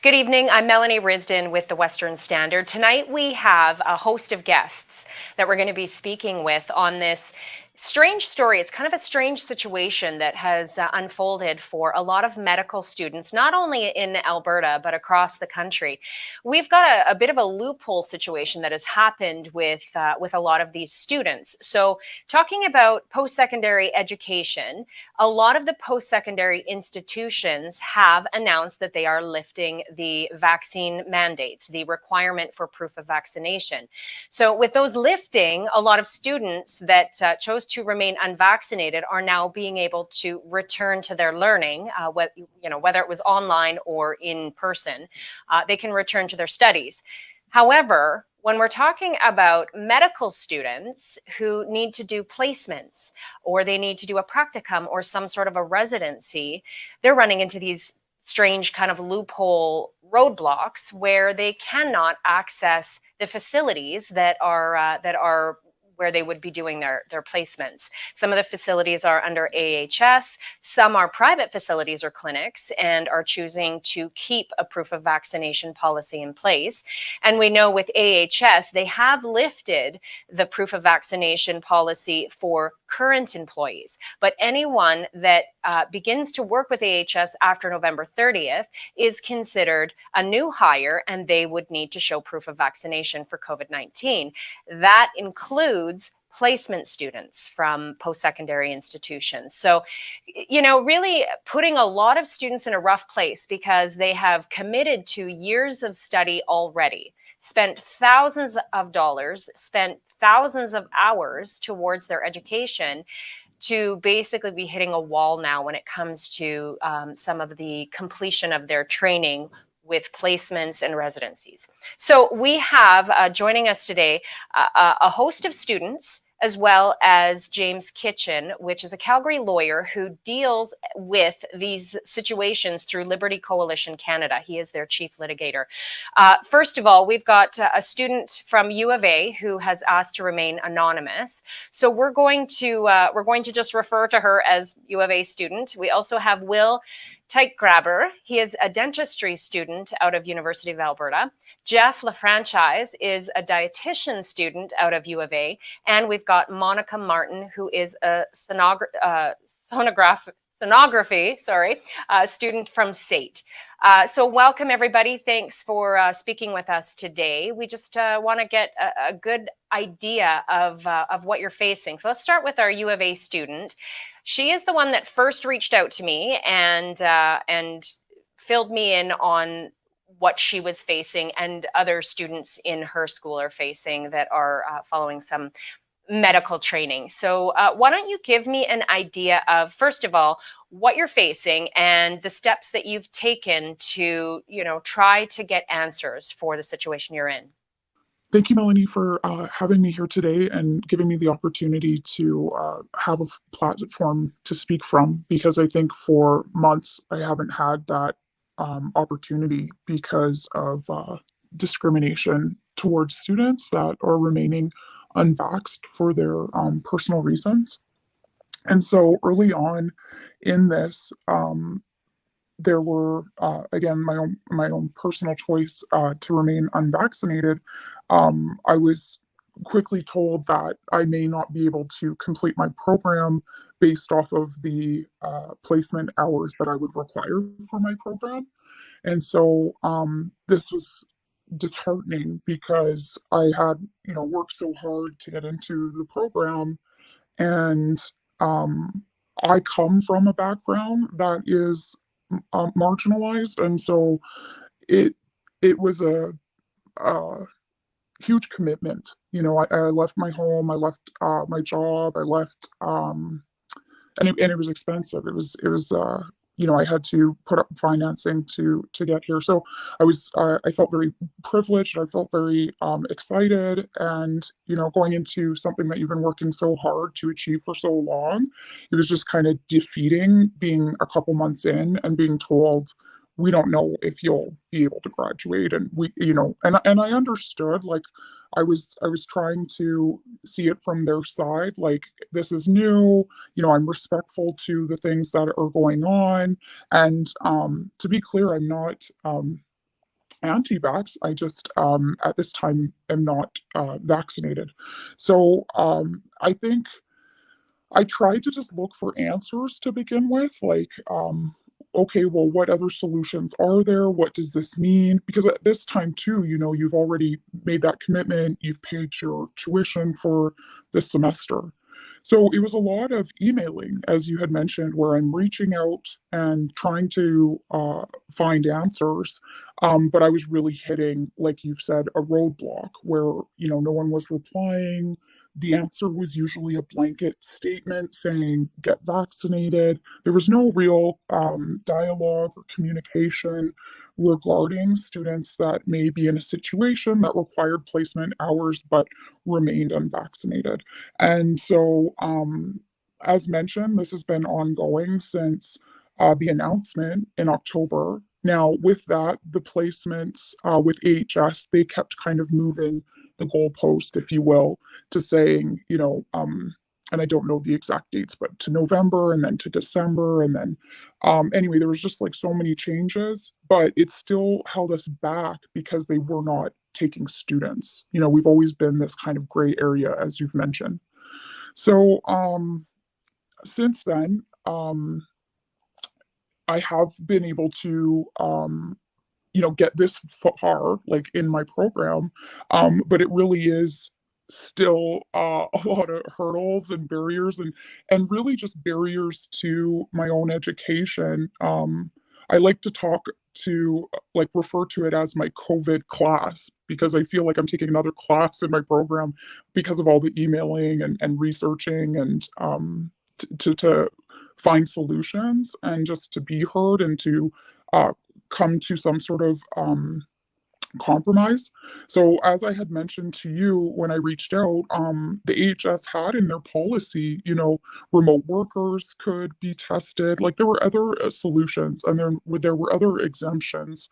Good evening. I'm Melanie Risden with the Western Standard. Tonight we have a host of guests that we're going to be speaking with on this strange story. It's kind of a strange situation that has unfolded for a lot of medical students, not only in Alberta, but across the country. We've got a bit of a loophole situation that has happened with a lot of these students. So talking about post-secondary education, a lot of the post-secondary institutions have announced that they are lifting the vaccine mandates, the requirement for proof of vaccination. So with those lifting, a lot of students that chose to remain unvaccinated are now being able to return to their learning, whether it was online or in person. They can return to their studies. However, when we're talking about medical students who need to do placements or they need to do a practicum or some sort of a residency, they're running into these strange kind of loophole roadblocks where they cannot access the facilities that are where they would be doing their placements. Some of the facilities are under AHS, some are private facilities or clinics and are choosing to keep a proof of vaccination policy in place. And we know with AHS, they have lifted the proof of vaccination policy for current employees, but anyone that begins to work with AHS after November 30th is considered a new hire and they would need to show proof of vaccination for COVID-19. That includes placement students from post-secondary institutions. So, really putting a lot of students in a rough place because they have committed to years of study already, spent thousands of dollars, spent thousands of hours towards their education, to basically be hitting a wall now when it comes to some of the completion of their training with placements and residencies. So we have joining us today a host of students, as well as James Kitchen, which is a Calgary lawyer who deals with these situations through Liberty Coalition Canada. He is their chief litigator. First of all, we've got a student from U of A who has asked to remain anonymous. So we're going to just refer to her as U of A student. We also have Will Grabber. He is a dentistry student out of University of Alberta. Jeff LaFranchise is a dietitian student out of U of A. And we've got Monica Martin, who is a sonography student from SAIT. So welcome, everybody. Thanks for speaking with us today. We just want to get a good idea of what you're facing. So let's start with our U of A student. She is the one that first reached out to me and filled me in on what she was facing and other students in her school are facing that are following some medical training. So why don't you give me an idea of, first of all, what you're facing and the steps that you've taken to, try to get answers for the situation you're in. Thank you, Melanie, for having me here today and giving me the opportunity to have a platform to speak from, because I think for months I haven't had that opportunity because of discrimination towards students that are remaining unvaxxed for their personal reasons. And so early on in this, there were again my own personal choice to remain unvaccinated. I was quickly told that I may not be able to complete my program based off of the placement hours that I would require for my program, and so this was disheartening because I had worked so hard to get into the program, and I come from a background that is marginalized, and so it it was a huge commitment. I left my home, I left my job, I left, and it was expensive. I had to put up financing to get here. So I felt very privileged. I felt very excited, and going into something that you've been working so hard to achieve for so long, it was just kind of defeating being a couple months in and being told, we don't know if you'll be able to graduate. And and I understood, like, I was trying to see it from their side, like, this is new, I'm respectful to the things that are going on. And to be clear, I'm not anti-vax. I just at this time am not vaccinated. So I think I tried to just look for answers to begin with, like, okay, well, what other solutions are there? What does this mean? Because at this time, too, you've already made that commitment, you've paid your tuition for this semester. So it was a lot of emailing, as you had mentioned, where I'm reaching out and trying to find answers. But I was really hitting, like you've said, a roadblock where, no one was replying. The answer was usually a blanket statement saying, get vaccinated. There was no real dialogue or communication regarding students that may be in a situation that required placement hours but remained unvaccinated. And so, as mentioned, this has been ongoing since the announcement in October. Now, with that, the placements with AHS, they kept kind of moving the goalpost, if you will, to saying, and I don't know the exact dates, but to November and then to December. And then, anyway, there was just like so many changes, but it still held us back because they were not taking students. We've always been this kind of gray area, as you've mentioned. So, since then, I have been able to get this far, like in my program. But it really is still a lot of hurdles and barriers, and really just barriers to my own education. I like to talk to like refer to it as my COVID class because I feel like I'm taking another class in my program because of all the emailing and researching and to find solutions and just to be heard and to uh, come to some sort of compromise. So, as I had mentioned to you when I reached out, the AHS had in their policy, remote workers could be tested. Like there were other solutions, and there were other exemptions.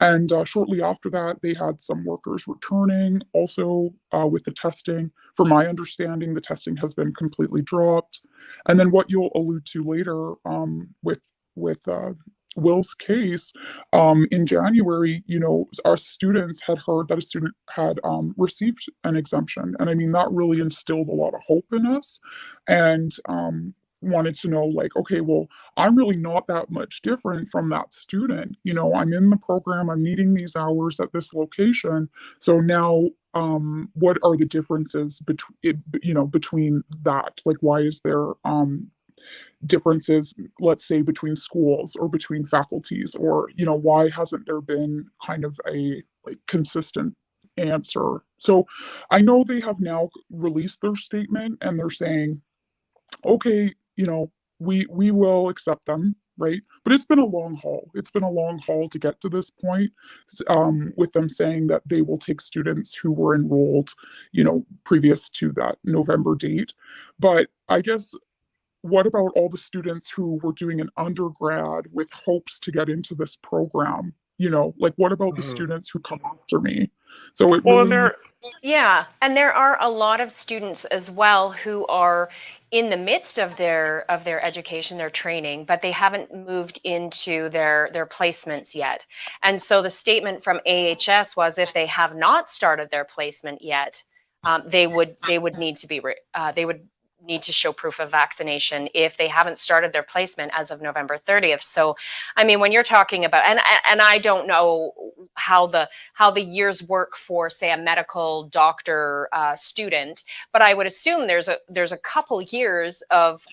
And shortly after that, they had some workers returning. Also, with the testing, from my understanding, the testing has been completely dropped. And then what you'll allude to later with Will's case, in January, our students had heard that a student had received an exemption. And I mean, that really instilled a lot of hope in us and wanted to know, like, okay, well, I'm really not that much different from that student. I'm in the program, I'm needing these hours at this location. So now, what are the differences between that? Like, why is there differences, let's say, between schools or between faculties, or why hasn't there been kind of a like consistent answer? So I know they have now released their statement and they're saying, okay, we will accept them, right? But it's been a long haul. It's been a long haul to get to this point, with them saying that they will take students who were enrolled, previous to that November date. But I guess, what about all the students who were doing an undergrad with hopes to get into this program? Like, what about the Mhm. students who come after me? So it Well, and really, there, Yeah, and there are a lot of students as well who are in the midst of their education, their training, but they haven't moved into their placements yet. And so the statement from AHS was, if they have not started their placement yet, they would need to they would need to show proof of vaccination if they haven't started their placement as of November 30th. So, I mean, when you're talking about, and I don't know how the years work for, say, a medical doctor student, but I would assume there's a couple years of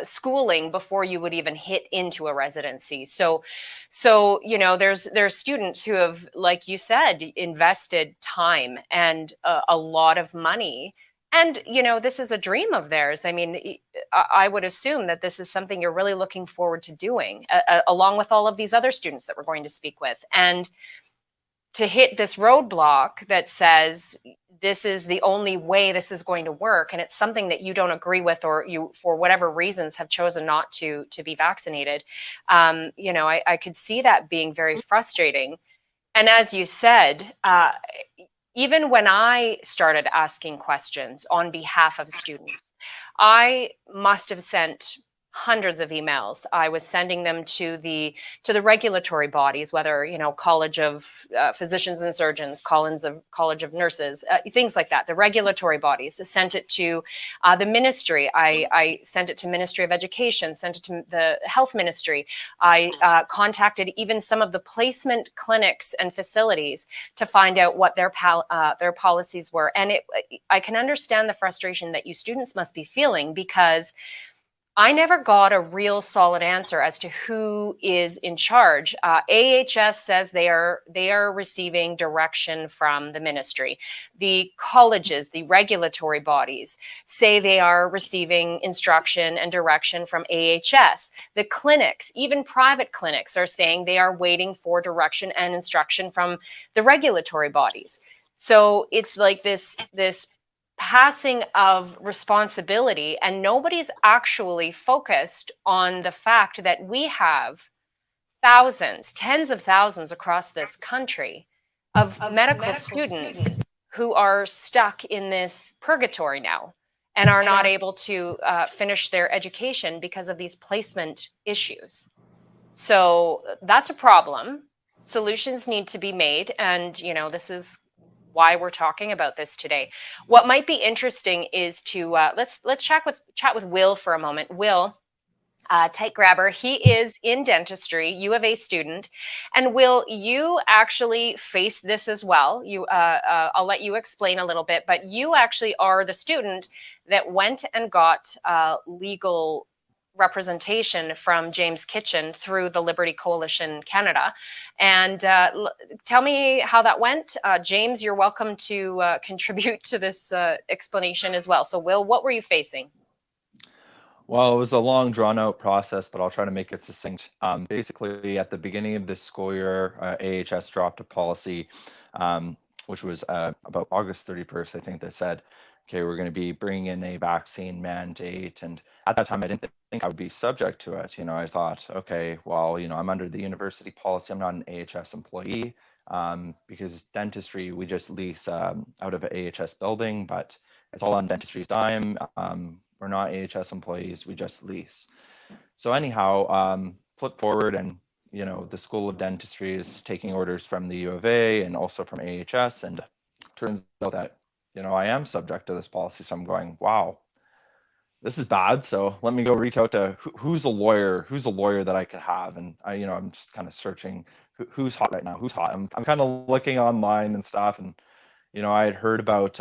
schooling before you would even hit into a residency. So there's students who have, like you said, invested time and a lot of money. And this is a dream of theirs. I mean, I would assume that this is something you're really looking forward to doing, along with all of these other students that we're going to speak with. And to hit this roadblock that says this is the only way this is going to work, and it's something that you don't agree with, or you, for whatever reasons, have chosen not to be vaccinated, I could see that being very frustrating. And as you said, even when I started asking questions on behalf of students, I must have sent hundreds of emails. I was sending them to the regulatory bodies, whether College of Physicians and Surgeons, College of Nurses, things like that. The regulatory bodies. I sent it to the ministry. I sent it to Ministry of Education. Sent it to the Health Ministry. I contacted even some of the placement clinics and facilities to find out what their policies were. And I can understand the frustration that you students must be feeling, because I never got a real solid answer as to who is in charge. AHS says they are receiving direction from the ministry. The colleges, the regulatory bodies, say they are receiving instruction and direction from AHS. The clinics, even private clinics, are saying they are waiting for direction and instruction from the regulatory bodies. So it's like this passing of responsibility, and nobody's actually focused on the fact that we have thousands, tens of thousands across this country of medical students who are stuck in this purgatory now and are not able to finish their education because of these placement issues. So that's a problem. Solutions need to be made, and this is why we're talking about this today. What might be interesting is to let's chat with Will for a moment. Will, tight grabber. He is in dentistry, U of A student. And Will, you actually face this as well. I'll let you explain a little bit, but you actually are the student that went and got legal representation from James Kitchen through the Liberty Coalition Canada. And tell me how that went. James, you're welcome to contribute to this explanation as well. So Will, what were you facing? Well, it was a long, drawn-out process, but I'll try to make it succinct. Basically, at the beginning of this school year, AHS dropped a policy, which was about August 31st, I think they said, okay, we're going to be bringing in a vaccine mandate. And at that time, I didn't think I would be subject to it. I thought, okay, well, I'm under the university policy. I'm not an AHS employee, because dentistry, we just lease out of an AHS building, but it's all on dentistry's dime. We're not AHS employees, we just lease. So anyhow, flip forward, and the School of Dentistry is taking orders from the U of A and also from AHS, and turns out that I am subject to this policy. So I'm going, wow, this is bad. So let me go reach out to who's a lawyer that I could have. And I'm just kind of searching who's hot right now, who's hot. I'm kind of looking online and stuff, and I had heard about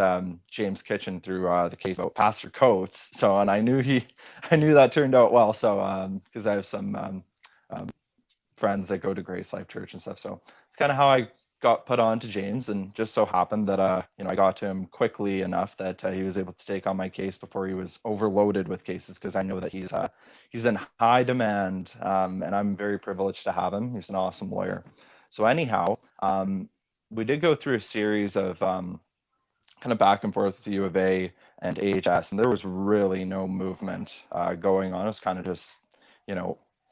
James Kitchen through the case about Pastor Coates. So, and I knew that turned out well. So, because I have some friends that go to Grace Life Church and stuff. So it's kind of how I got put on to James, and just so happened that I got to him quickly enough that he was able to take on my case before he was overloaded with cases, because I know that he's in high demand, and I'm very privileged to have him. He's an awesome lawyer. So anyhow, we did go through a series of kind of back and forth with the U of A and AHS, and there was really no movement going on. It was kind of just,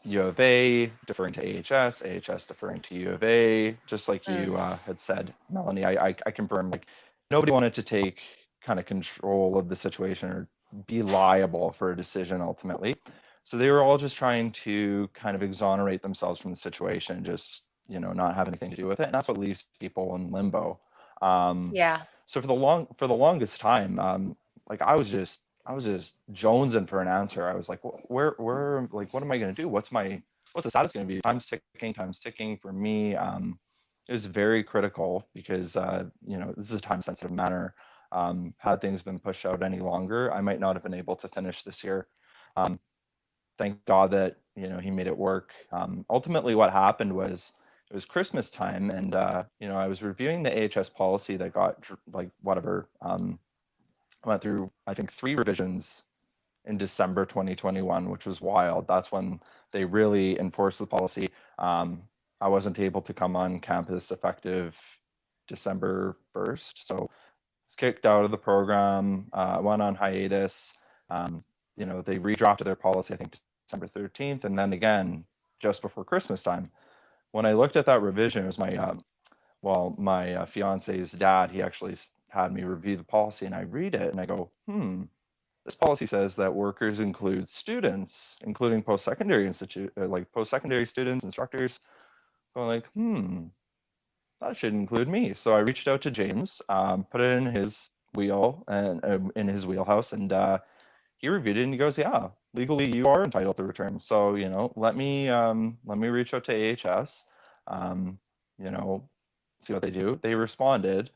U of A deferring to AHS, AHS deferring to U of A, just like you had said, Melanie. I confirm, like, nobody wanted to take kind of control of the situation or be liable for a decision ultimately. So they were all just trying to kind of exonerate themselves from the situation, just not have anything to do with it, and that's what leaves people in limbo. Yeah. So for the longest time, like I was just jonesing for an answer. I was like, where like, what am I going to do? What's the status going to be? Time's ticking for me. It was very critical because this is a time sensitive matter. Had things been pushed out any longer, I might not have been able to finish this year. Thank God that he made it work. Ultimately, what happened was, it was Christmas time, and I was reviewing the AHS policy that got went through, I think, 3 revisions in December 2021, which was wild. That's when they really enforced the policy. I wasn't able to come on campus effective December 1st, so I was kicked out of the program. Went on hiatus. They redrafted their policy, I think, December 13th, and then again just before Christmas time. When I looked at that revision, it was my fiance's dad. He actually had me review the policy, and I read it and I go, this policy says that workers include students, including post-secondary post-secondary students, instructors. Going like, that should include me. So I reached out to James, put it in his in his wheelhouse, and he reviewed it and he goes, yeah, legally you are entitled to return. So, let me reach out to AHS, see what they do. They responded.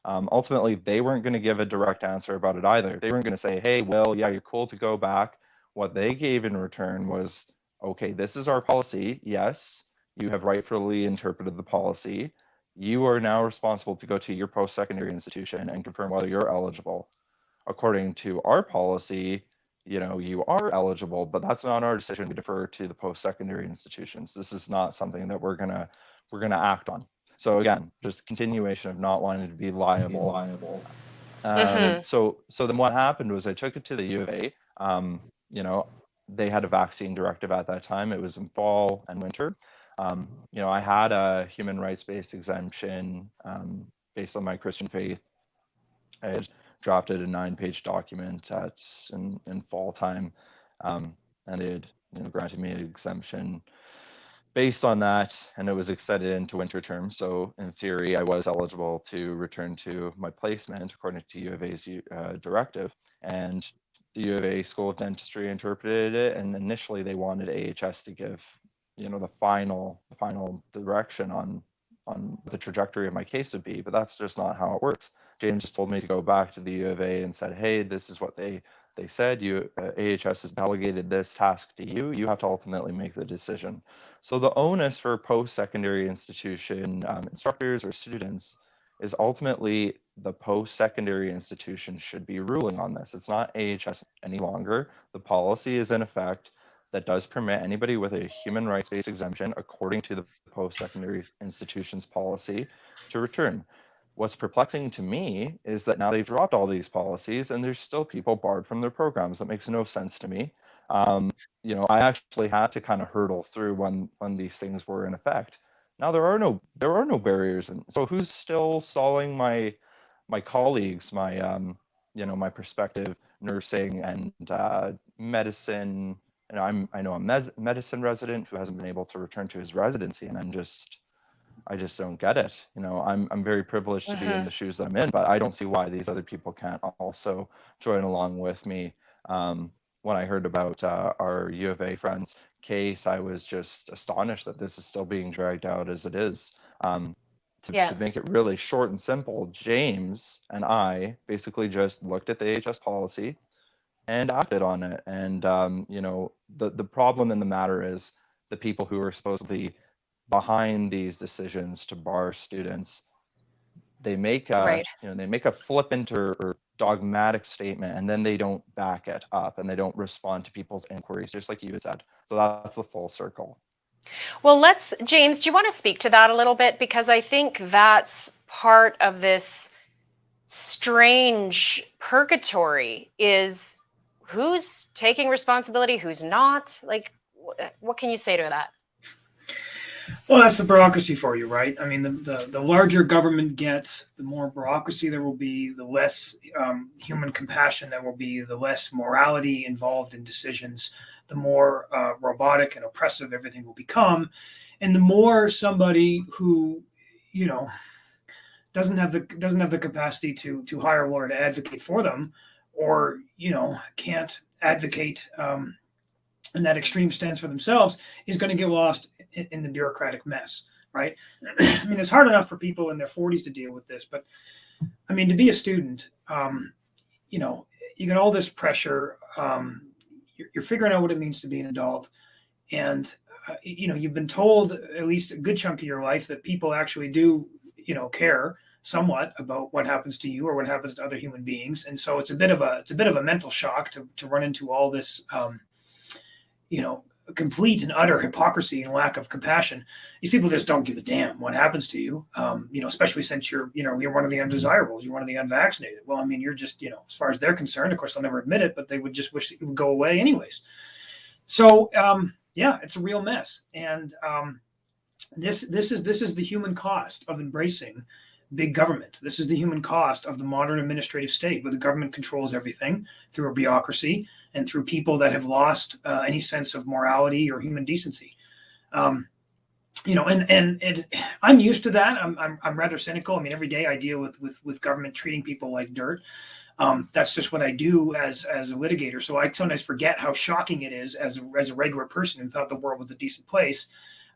Ultimately, they weren't going to give a direct answer about it either. They weren't going to say, hey, well, yeah, you're cool to go back. What they gave in return was, okay, this is our policy. Yes, you have rightfully interpreted the policy. You are now responsible to go to your post-secondary institution and confirm whether you're eligible. According to our policy, you are eligible, but that's not our decision. We defer to the post-secondary institutions. This is not something that we're gonna act on. So again, just continuation of not wanting to be liable. So then what happened was I took it to the U of A. They had a vaccine directive at that time. It was in fall and winter. I had a human rights-based exemption based on my Christian faith. I had drafted a 9-page document in fall time, and they had granted me an exemption based on that, and it was extended into winter term. So in theory, I was eligible to return to my placement according to U of A's directive. And the U of A School of Dentistry interpreted it, and initially they wanted AHS to give, the final direction on the trajectory of my case would be, but that's just not how it works. James just told me to go back to the U of A and said, hey, this is what they said. AHS has delegated this task to you. You have to ultimately make the decision. So the onus for post-secondary institution instructors or students is ultimately the post-secondary institution should be ruling on this. It's not AHS any longer. The policy is in effect that does permit anybody with a human rights-based exemption according to the post-secondary institution's policy to return. What's perplexing to me is that now they've dropped all these policies and there's still people barred from their programs. That makes no sense to me. I actually had to kind of hurdle through when these things were in effect. Now there are no barriers, and so who's still stalling my colleagues, my prospective nursing and medicine. And I know a medicine resident who hasn't been able to return to his residency, and I just don't get it. I'm very privileged to be in the shoes that I'm in, but I don't see why these other people can't also join along with me. When I heard about our U of A friend's case, I was just astonished that this is still being dragged out as it is. To make it really short and simple, James and I basically just looked at the AHS policy and acted on it. And the problem in the matter is the people who are supposedly behind these decisions to bar students, they make a flippant or dogmatic statement, and then they don't back it up and they don't respond to people's inquiries, just like you had said. So that's the full circle. Well, James, do you want to speak to that a little bit? Because I think that's part of this strange purgatory, is who's taking responsibility, who's not. Like, what can you say to that? Well, that's the bureaucracy for you, right? I mean, the larger government gets, the more bureaucracy there will be, the less human compassion there will be, the less morality involved in decisions, the more robotic and oppressive everything will become, and the more somebody who, doesn't have the capacity to hire a lawyer to advocate for them, or can't advocate in that extreme stance for themselves, is going to get lost in the bureaucratic mess, right? I mean, it's hard enough for people in their 40s to deal with this, but I mean, to be a student, you get all this pressure. You're figuring out what it means to be an adult, and you've been told at least a good chunk of your life that people actually do, care somewhat about what happens to you or what happens to other human beings, and so it's a bit of a mental shock to run into all this, complete and utter hypocrisy and lack of compassion. These people just don't give a damn what happens to you, especially since you're one of the undesirables, you're one of the unvaccinated. Well, I mean, you're just, as far as they're concerned, of course, they'll never admit it, but they would just wish it would go away anyways. So, it's a real mess. And this is the human cost of embracing big government. This is the human cost of the modern administrative state, where the government controls everything through a bureaucracy and through people that have lost any sense of morality or human decency. I'm used to that. I'm rather cynical. I mean, every day I deal with government treating people like dirt. That's just what I do as a litigator. So I sometimes forget how shocking it is as a regular person who thought the world was a decent place,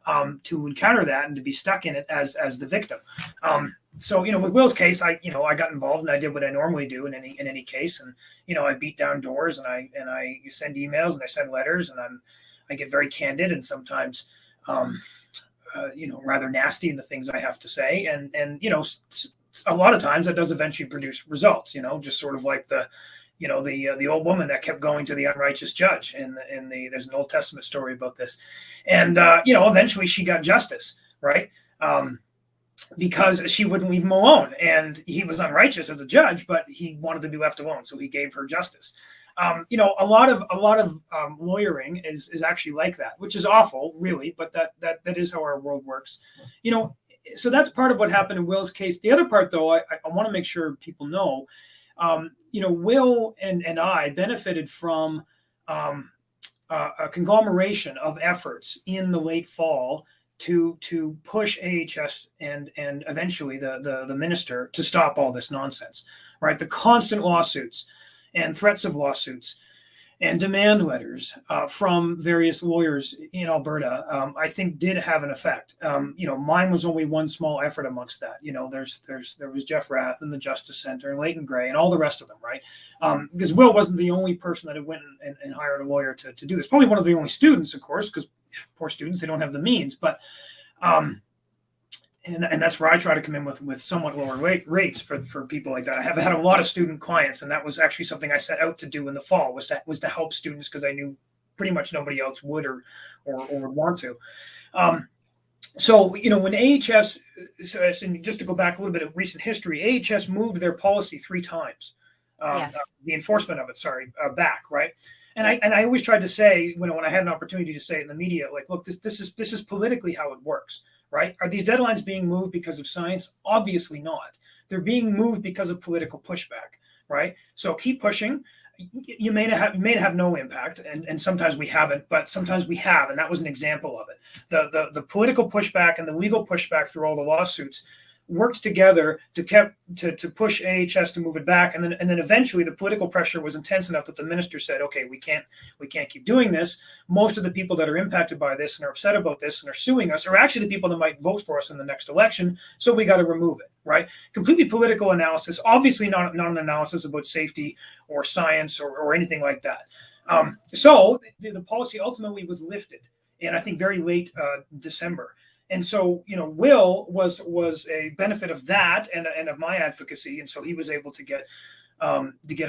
to encounter that and to be stuck in it as the victim. So with Will's case, I got involved and I did what I normally do in any case, and I beat down doors and I send emails and I send letters, and I get very candid and sometimes rather nasty in the things I have to say, and a lot of times that does eventually produce results. Just sort of like the old woman that kept going to the unrighteous judge, and there's an Old Testament story about this, and eventually she got justice, right? Because she wouldn't leave him alone, and he was unrighteous as a judge, but he wanted to be left alone, so he gave her justice. A lot of lawyering is actually like that, which is awful, really, but that is how our world works. So that's part of what happened in Will's case. The other part, though, I want to make sure people know, Will and I benefited from a conglomeration of efforts in the late fall to push AHS and eventually the minister to stop all this nonsense, right? The constant lawsuits and threats of lawsuits and demand letters from various lawyers in Alberta, I think did have an effect. Mine was only one small effort amongst that. There was Jeff Rath and the Justice Center and Leighton Gray and all the rest of them, right? Because Will wasn't the only person that had went and hired a lawyer to do this. Probably one of the only students, of course, because poor students, they don't have the means. But and that's where I try to come in with somewhat lower rates for people like that. I have had a lot of student clients, and that was actually something I set out to do in the fall, was to help students, because I knew pretty much nobody else would or would want to. So when AHS, just to go back a little bit of recent history, AHS moved their policy 3 times, Yes. the enforcement of it, back, right? And I always tried to say, when I had an opportunity to say it in the media, like, look, this is politically how it works. Right? Are these deadlines being moved because of science? Obviously not. They're being moved because of political pushback, right? So keep pushing. You may have no impact, and sometimes we haven't, but sometimes we have, and that was an example of it. The political pushback and the legal pushback through all the lawsuits worked together to push AHS to move it back, and then eventually the political pressure was intense enough that the minister said, okay, we can't keep doing this. Most of the people that are impacted by this and are upset about this and are suing us are actually the people that might vote for us in the next election, so we got to remove it, right? Completely political analysis, obviously not an analysis about safety or science or anything like that. So the policy ultimately was lifted in, I think, very late December. And so, Will was a benefit of that and of my advocacy, and so he was able to get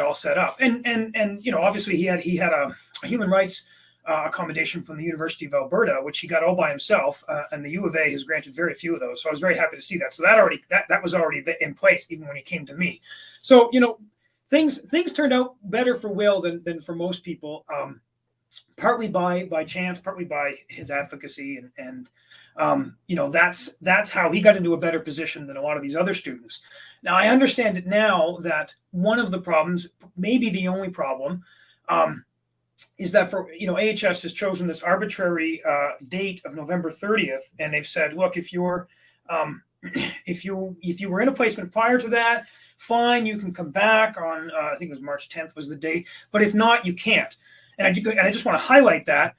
all set up. And obviously he had a human rights accommodation from the University of Alberta, which he got all by himself, and the U of A has granted very few of those. So I was very happy to see that. So that was already in place even when he came to me. So things turned out better for Will than for most people, partly by chance, partly by his advocacy, and that's how he got into a better position than a lot of these other students. Now, I understand it now that one of the problems, maybe the only problem, is that for AHS has chosen this arbitrary date of November 30th, and they've said, look, if you were in a placement prior to that, fine, you can come back on I think it was March 10th was the date, but if not, you can't. And I just want to highlight that.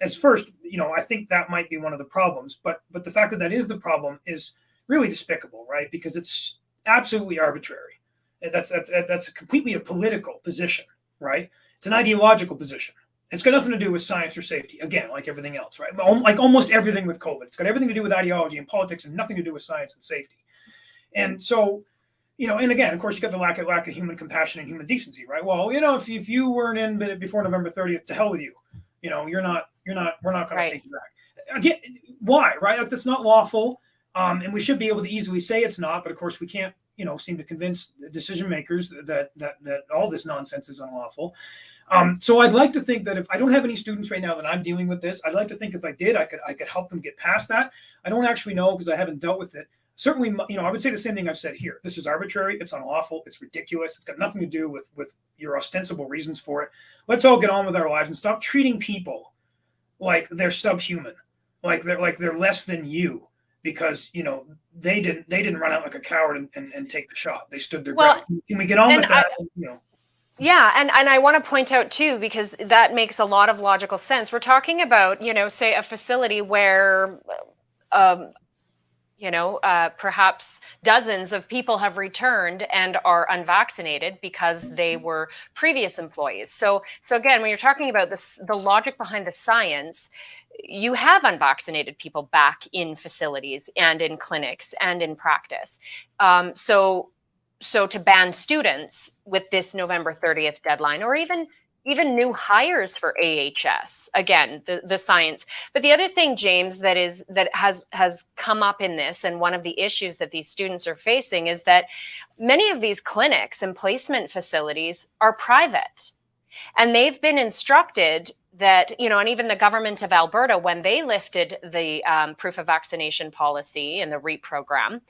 As first, I think that might be one of the problems, but the fact that is the problem is really despicable, right? Because it's absolutely arbitrary. That's completely a political position, right? It's an ideological position. It's got nothing to do with science or safety. Again, like everything else, right? Like almost everything with COVID, it's got everything to do with ideology and politics, and nothing to do with science and safety. And so, and again, of course, you got the lack of human compassion and human decency, right? Well, if you weren't in before November 30th, to hell with you. We're not going to take you back. Again, why, right? That's not lawful, and we should be able to easily say it's not. But of course, we can't, seem to convince decision makers that all this nonsense is unlawful. So I'd like to think that if I don't have any students right now that I'm dealing with this, I'd like to think if I did, I could help them get past that. I don't actually know because I haven't dealt with it. certainly, I would say the same thing I've said here. This is arbitrary. It's unlawful. It's ridiculous. It's got nothing to do with your ostensible reasons for it. Let's all get on with our lives and stop treating people like they're subhuman, like they're less than you, because they didn't run out like a coward and take the shot. They stood their ground. Can we get on with that? Yeah, and I want to point out too, because that makes a lot of logical sense. We're talking about, say a facility where perhaps dozens of people have returned and are unvaccinated because they were previous employees. So again, when you're talking about this, the logic behind the science, you have unvaccinated people back in facilities and in clinics and in practice. So to ban students with this November 30th deadline, or even new hires for AHS, again, the science. But the other thing, James, that has come up in this, and one of the issues that these students are facing, is that many of these clinics and placement facilities are private. And they've been instructed that, and even the government of Alberta, when they lifted the proof of vaccination policy and the REAP program,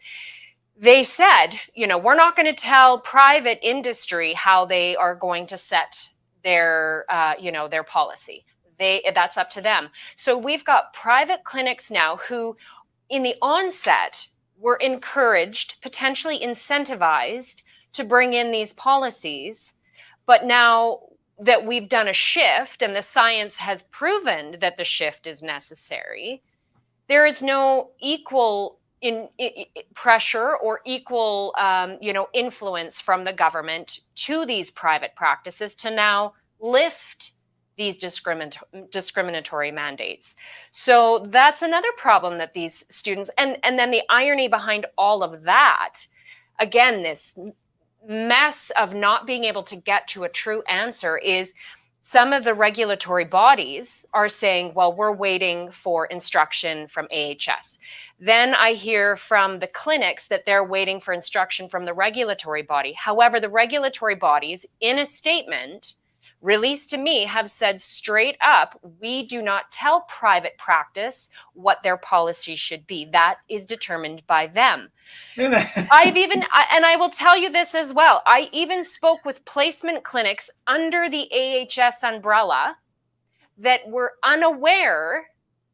they said, we're not going to tell private industry how they are going to set their policy. That's up to them. So we've got private clinics now who, in the onset, were encouraged, potentially incentivized to bring in these policies. But now that we've done a shift and the science has proven that the shift is necessary, there is no equal pressure or equal, influence from the government to these private practices to now lift these discriminatory mandates. So that's another problem that these students, and then the irony behind all of that, again, this mess of not being able to get to a true answer, is some of the regulatory bodies are saying, well, we're waiting for instruction from AHS. Then I hear from the clinics that they're waiting for instruction from the regulatory body. However, the regulatory bodies, in a statement released to me, have said straight up, we do not tell private practice what their policy should be. That is determined by them. And I will tell you this as well, I even spoke with placement clinics under the AHS umbrella that were unaware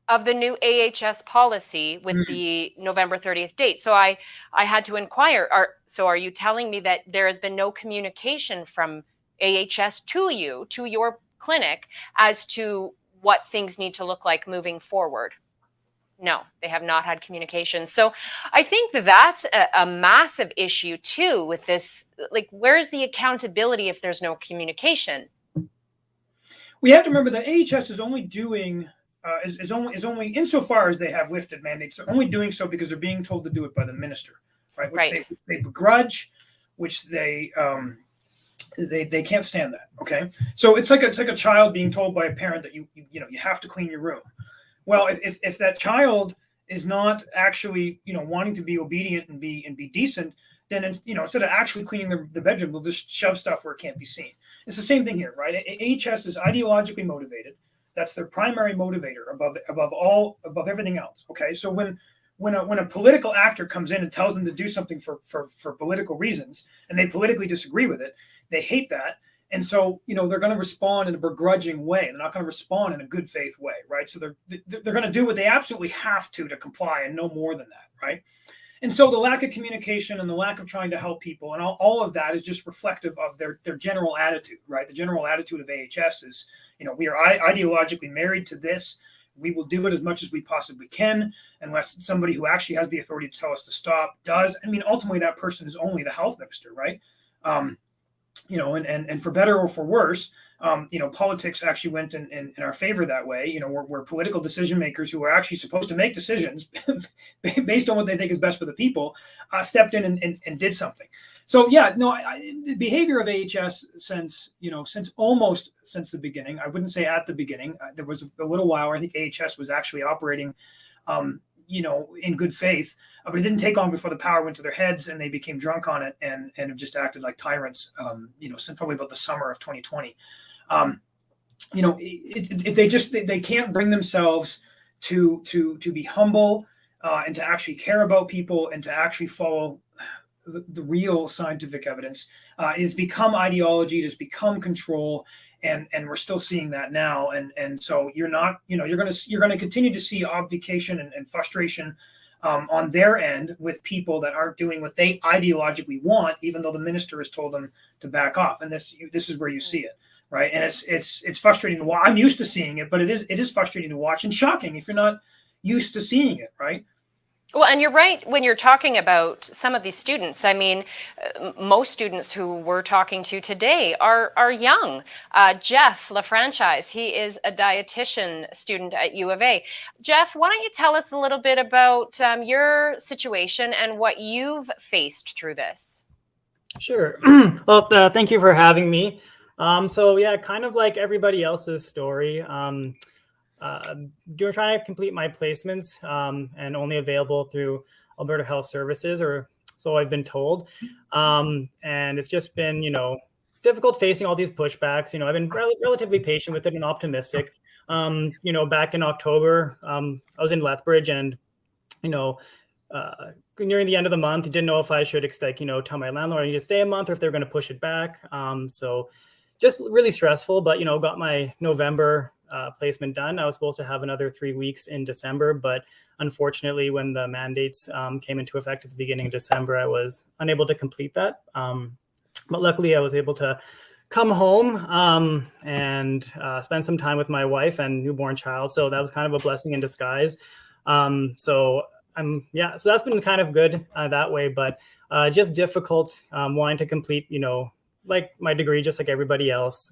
of the new AHS policy with the November 30th date. So I had to inquire, are you telling me that there has been no communication from AHS to your clinic, as to what things need to look like moving forward? No, they have not had communication. So I think that's a massive issue too with this. Like, where's the accountability if there's no communication? We have to remember that AHS is only doing is only insofar as they have lifted mandates. They're only doing so because they're being told to do it by the minister, right? Which they begrudge, which they can't stand that. Okay, so it's like a child being told by a parent that you have to clean your room. Well, if that child is not actually wanting to be obedient and be decent, then instead of actually cleaning the bedroom, they'll just shove stuff where it can't be seen. It's the same thing here, right? AHS is ideologically motivated. That's their primary motivator above everything else. Okay, so when a political actor comes in and tells them to do something for political reasons, and they politically disagree with it, they hate that. And so, they're going to respond in a begrudging way. They're not going to respond in a good faith way, right? So they're going to do what they absolutely have to comply, and no more than that, right? And so the lack of communication and the lack of trying to help people and all of that is just reflective of their general attitude, right? The general attitude of AHS is, we are ideologically married to this. We will do it as much as we possibly can, unless somebody who actually has the authority to tell us to stop does. I mean, ultimately, that person is only the health minister, right? And for better or for worse, politics actually went in our favor that way. Where political decision makers who are actually supposed to make decisions based on what they think is best for the people stepped in and did something. So the behavior of AHS since the beginning. I wouldn't say at the beginning. There was a little while I think AHS was actually operating in good faith, but it didn't take long before the power went to their heads and they became drunk on it and have just acted like tyrants, since probably about the summer of 2020. They can't bring themselves to be humble, and to actually care about people and to actually follow the real scientific evidence. It's become ideology, it has become control, and we're still seeing that now. And so you're going to continue to see obfuscation and frustration on their end with people that aren't doing what they ideologically want, even though the minister has told them to back off. And this is where you see it, right? And it's frustrating to watch. I'm used to seeing it, but it is frustrating to watch and shocking if you're not used to seeing it, right? Well, and you're right when you're talking about some of these students. I mean, most students who we're talking to today are young. Jeff LaFranchise, he is a dietitian student at U of A. Jeff, why don't you tell us a little bit about your situation and what you've faced through this? Sure. Well, thank you for having me. So yeah, kind of like everybody else's story. Trying to complete my placements and only available through Alberta Health Services, or so I've been told. And it's just been, difficult facing all these pushbacks. I've been relatively patient with it and optimistic. Back in October, I was in Lethbridge, and, nearing the end of the month, didn't know if I should tell my landlord I need to stay a month or if they're going to push it back. So just really stressful, but, got my November placement done. I was supposed to have another 3 weeks in December, but unfortunately, when the mandates came into effect at the beginning of December, I was unable to complete that. But luckily, I was able to come home and spend some time with my wife and newborn child. So that was kind of a blessing in disguise. So that's been kind of good that way, but just difficult wanting to complete, like my degree, just like everybody else.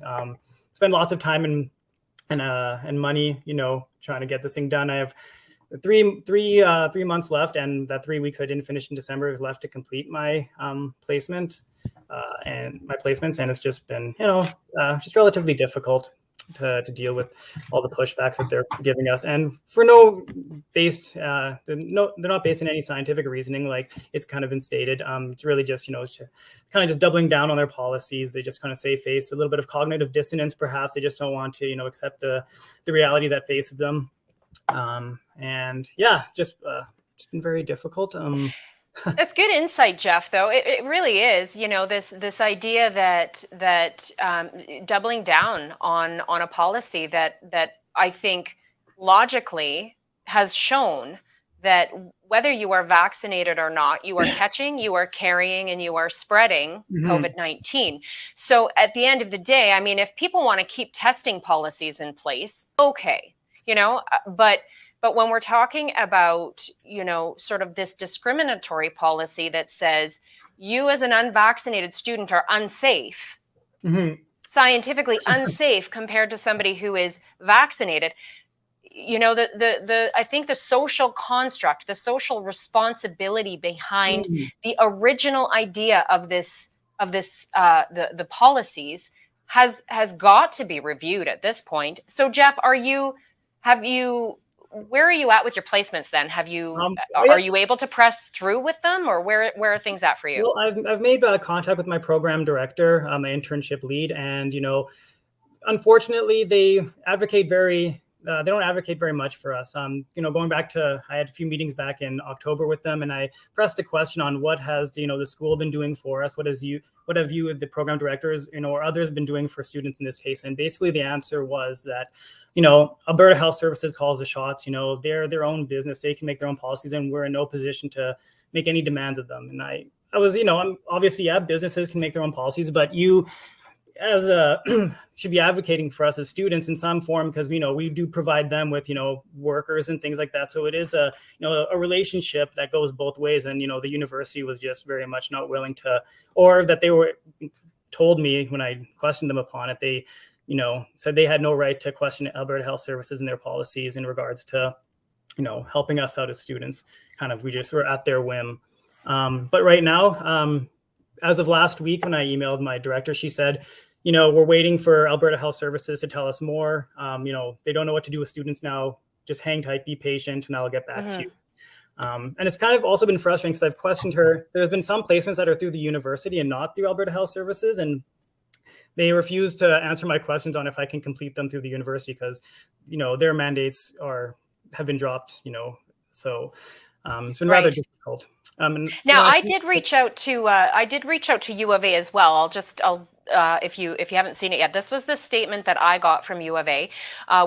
Spend lots of time and money, trying to get this thing done. I have three months left, and that 3 weeks I didn't finish in December is left to complete my placement and my placements, and it's just been just relatively difficult to deal with all the pushbacks that they're giving us, and for they're not based in any scientific reasoning, like it's kind of been stated. It's really just it's kind of just doubling down on their policies. They just kind of save face, a little bit of cognitive dissonance, perhaps. They just don't want to accept the reality that faces them, and yeah, just been very difficult. That's good insight, Jeff, though. It really is, this idea that doubling down on a policy that I think logically has shown that whether you are vaccinated or not, you are catching, you are carrying, and you are spreading COVID-19. So at the end of the day, I mean, if people want to keep testing policies in place, okay, but when we're talking about, sort of this discriminatory policy that says you as an unvaccinated student are unsafe, scientifically unsafe compared to somebody who is vaccinated, I think the social construct, the social responsibility behind the original idea of the policies has got to be reviewed at this point. So Jeff, where are you at with your placements then? Are you able to press through with them, or where are things at for you? Well, I've made contact with my program director, my internship lead, and unfortunately they don't advocate very much for us. Going back to, I had a few meetings back in October with them, and I pressed a question on what has the school been doing for us, what have you, the program directors, or others been doing for students in this case, and basically the answer was that Alberta Health Services calls the shots. They're their own business. They can make their own policies, and we're in no position to make any demands of them. And I was, I'm obviously, businesses can make their own policies, but you as should be advocating for us as students in some form, because we do provide them with workers and things like that. So it is a relationship that goes both ways. And the university was just very much not willing to, or that they were told me when I questioned them upon it, they said they had no right to question Alberta Health Services and their policies in regards to helping us out as students. Kind of, we just were at their whim. But right now, as of last week, when I emailed my director, she said, we're waiting for Alberta Health Services to tell us more. They don't know what to do with students now. Just hang tight, be patient, and I'll get back to you. And it's kind of also been frustrating because I've questioned her. There's been some placements that are through the university and not through Alberta Health Services, and they refuse to answer my questions on if I can complete them through the university because, their mandates have been dropped, So It's been rather Right. difficult. Now, I did reach out to U of A as well. If you haven't seen it yet, this was the statement that I got from U of A.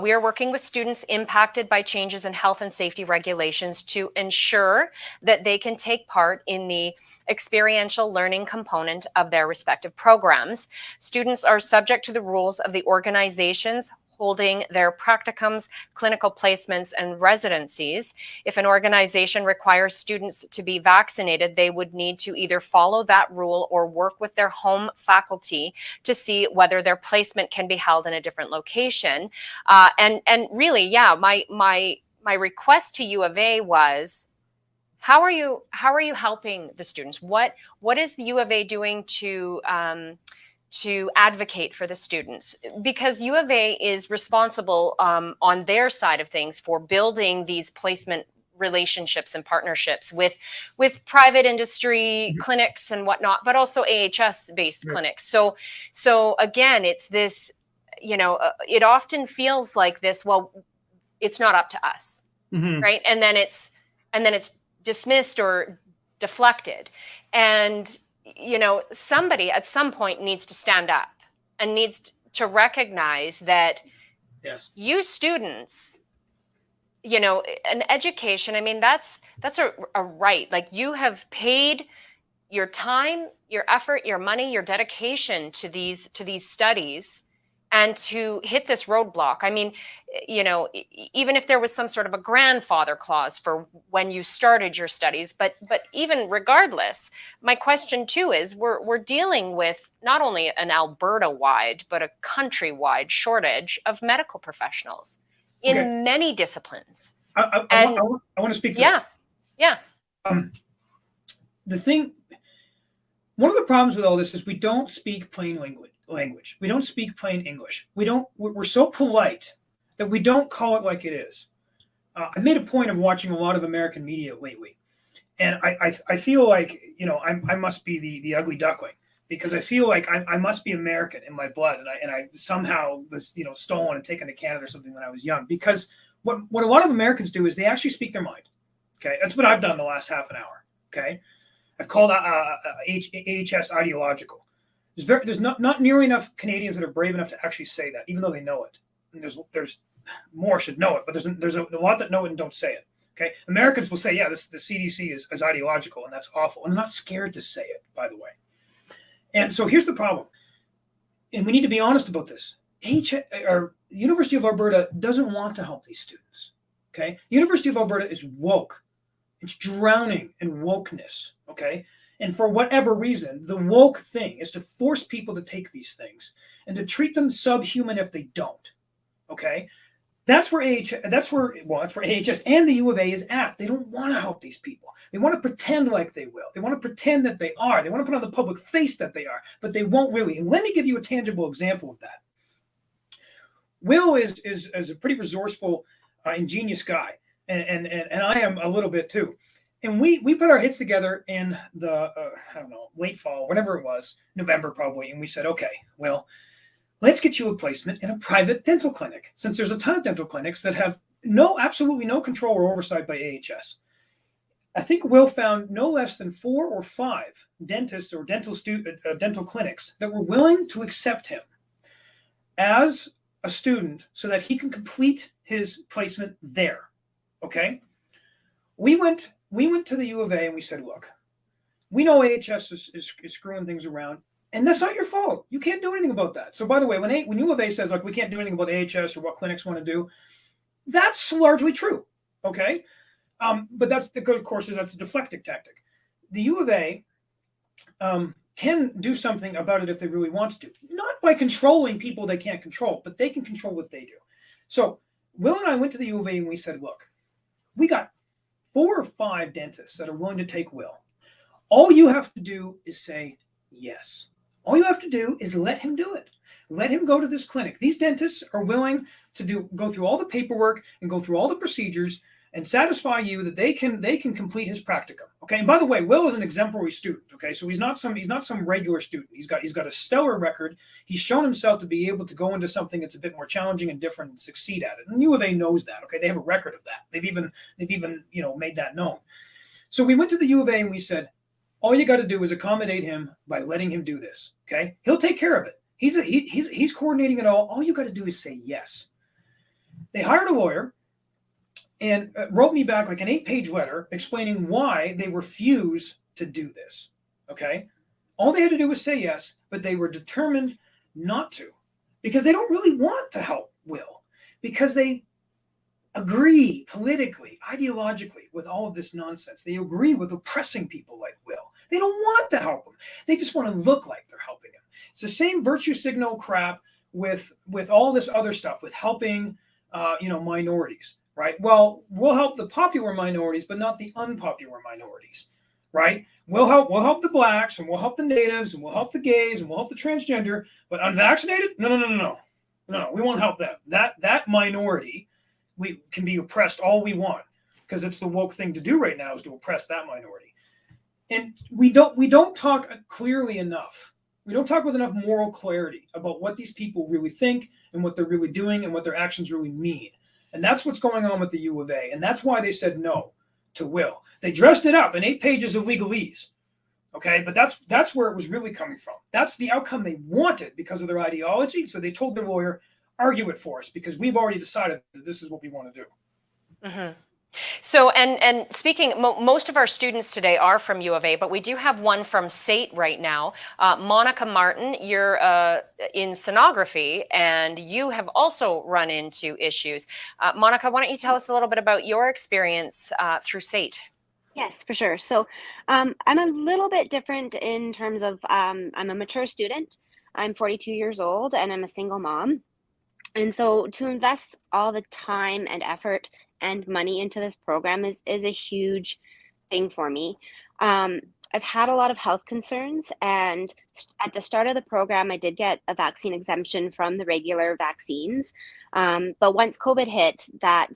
We are working with students impacted by changes in health and safety regulations to ensure that they can take part in the experiential learning component of their respective programs. Students are subject to the rules of the organizations holding their practicums, clinical placements, and residencies. If an organization requires students to be vaccinated, they would need to either follow that rule or work with their home faculty to see whether their placement can be held in a different location. And really, yeah, my request to U of A was, how are you helping the students? What is the U of A doing to advocate for the students? Because U of A is responsible on their side of things for building these placement relationships and partnerships with private industry clinics and whatnot, but also AHS based clinics. So again, it's this, it often feels like this, well, it's not up to us, right? And then it's dismissed or deflected. And somebody at some point needs to stand up and needs to recognize that you students, an education, I mean, that's a right. Like, you have paid your time, your effort, your money, your dedication to these studies, and to hit this roadblock. I mean, even if there was some sort of a grandfather clause for when you started your studies, but even regardless, my question too is, we're dealing with not only an Alberta-wide, but a country-wide shortage of medical professionals in many disciplines. I want to speak to this. Yeah. One of the problems with all this is we don't speak plain language. We don't speak plain English. We're so polite that we don't call it like it is. I made a point of watching a lot of American media lately, and I feel like I must be the ugly duckling, because I feel like I must be American in my blood, and I somehow was stolen and taken to Canada or something when I was young. Because what a lot of Americans do is they actually speak their mind. Okay, that's what I've done the last half an hour. Okay, I've called AHS ideological. There's not nearly enough Canadians that are brave enough to actually say that, even though they know it. And there's more should know it, but there's a lot that know it and don't say it. Okay, Americans will say, yeah, the CDC is ideological and that's awful, and they're not scared to say it, by the way. And so here's the problem, and we need to be honest about this. The University of Alberta doesn't want to help these students. Okay, the University of Alberta is woke. It's drowning in wokeness. Okay. And for whatever reason, the woke thing is to force people to take these things and to treat them subhuman if they don't. Okay, that's where AHS and the U of A is at. They don't want to help these people. They want to pretend like they will. They want to pretend that they are. They want to put on the public face that they are, but they won't really. And let me give you a tangible example of that. Will is a pretty resourceful, ingenious guy, and I am a little bit too. And we put our heads together in the, late fall, whenever it was, November probably. And we said, okay, well, let's get you a placement in a private dental clinic, since there's a ton of dental clinics that have absolutely no control or oversight by AHS. I think Will found no less than 4 or 5 dentists or dental clinics that were willing to accept him as a student so that he can complete his placement there. Okay? We went to the U of A and we said, look, we know AHS is screwing things around, and that's not your fault. You can't do anything about that. So by the way, when U of A says, like, we can't do anything about AHS or what clinics want to do, that's largely true. Okay? But that's the good course is that's a deflecting tactic. The U of A can do something about it if they really want to, not by controlling people they can't control, but they can control what they do. So Will and I went to the U of A and we said, look, we got 4 or 5 dentists that are willing to take Will. All you have to do is say yes. All you have to do is let him do it. Let him go to this clinic. These dentists are willing to go through all the paperwork and go through all the procedures and satisfy you that they can complete his practicum. Okay. And by the way, Will is an exemplary student. Okay. So he's not some regular student. He's got a stellar record. He's shown himself to be able to go into something that's a bit more challenging and different and succeed at it. And U of A knows that. Okay. They have a record of that. They've even made that known. So we went to the U of A and we said, all you got to do is accommodate him by letting him do this. Okay. He'll take care of it. He's coordinating it all. All you got to do is say yes. They hired a lawyer and wrote me back like an 8-page letter explaining why they refuse to do this. Okay. All they had to do was say yes, but they were determined not to, because they don't really want to help Will, because they agree politically, ideologically with all of this nonsense. They agree with oppressing people like Will. They don't want to help him. They just want to look like they're helping him. It's the same virtue signal crap with all this other stuff, with helping minorities. Right. Well, we'll help the popular minorities, but not the unpopular minorities. Right. We'll help the blacks, and we'll help the natives, and we'll help the gays, and we'll help the transgender, but unvaccinated? No. We won't help them. That minority, we can be oppressed all we want, because it's the woke thing to do right now, is to oppress that minority. And we don't talk clearly enough. We don't talk with enough moral clarity about what these people really think and what they're really doing and what their actions really mean. And that's what's going on with the U of A. And that's why they said no to Will. They dressed it up in 8 pages of legalese. Okay, but that's where it was really coming from. That's the outcome they wanted because of their ideology. So they told their lawyer, argue it for us, because we've already decided that this is what we want to do. Mm-hmm. So, and speaking, most of our students today are from U of A, but we do have one from SAIT right now. Monica Martin, you're in sonography, and you have also run into issues. Monica, why don't you tell us a little bit about your experience through SAIT? Yes, for sure. So I'm a little bit different in terms of I'm a mature student. I'm 42 years old, and I'm a single mom. And so to invest all the time and effort and money into this program is a huge thing for me. I've had a lot of health concerns, and at the start of the program, I did get a vaccine exemption from the regular vaccines. But once COVID hit, that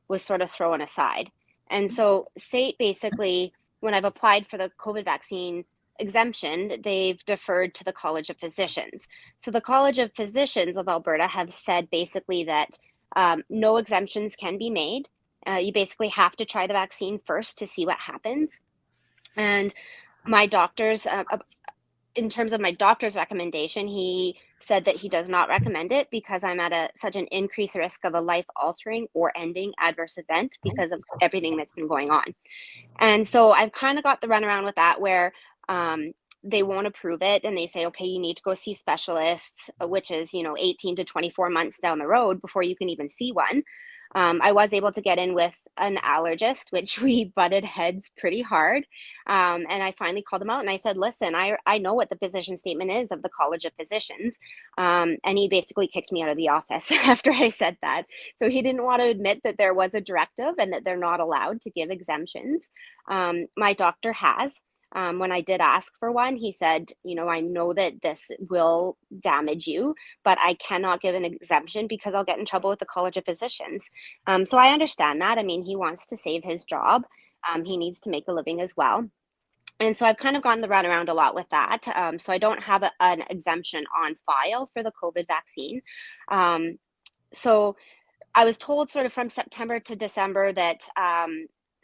was sort of thrown aside. And so SAIT basically, when I've applied for the COVID vaccine exemption, they've deferred to the College of Physicians. So the College of Physicians of Alberta have said basically that no exemptions can be made. You basically have to try the vaccine first to see what happens. And my doctor's, in terms of my doctor's recommendation, he said that he does not recommend it because I'm at such an increased risk of a life-altering or ending adverse event because of everything that's been going on. And so I've kind of got the runaround with that, where they won't approve it, and they say, okay, you need to go see specialists, which is 18 to 24 months down the road before you can even see one. I was able to get in with an allergist, which we butted heads pretty hard. And I finally called him out and I said, listen, I know what the position statement is of the College of Physicians. And he basically kicked me out of the office after I said that. So he didn't want to admit that there was a directive and that they're not allowed to give exemptions. My doctor has. When I did ask for one, he said, I know that this will damage you, but I cannot give an exemption because I'll get in trouble with the College of Physicians. So I understand that. I mean, he wants to save his job. He needs to make a living as well. And so I've kind of gone the runaround a lot with that. So I don't have an exemption on file for the COVID vaccine. So I was told sort of from September to December that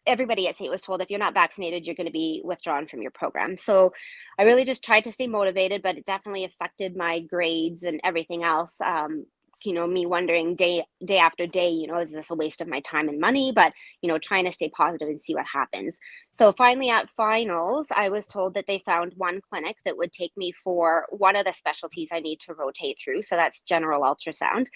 everybody at SAIT was told if you're not vaccinated, you're going to be withdrawn from your program. So I really just tried to stay motivated, but it definitely affected my grades and everything else. Me wondering day after day, is this a waste of my time and money? But, trying to stay positive and see what happens. So finally at finals, I was told that they found one clinic that would take me for one of the specialties I need to rotate through. So that's general ultrasound,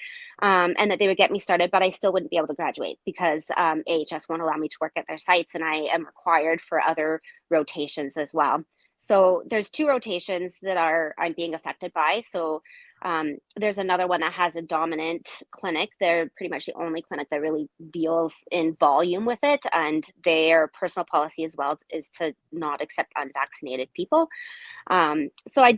and that they would get me started, but I still wouldn't be able to graduate because AHS won't allow me to work at their sites, and I am required for other rotations as well. So there's 2 rotations that I'm being affected by. So there's another one that has a dominant clinic. They're pretty much the only clinic that really deals in volume with it. And their personal policy as well is to not accept unvaccinated people. So I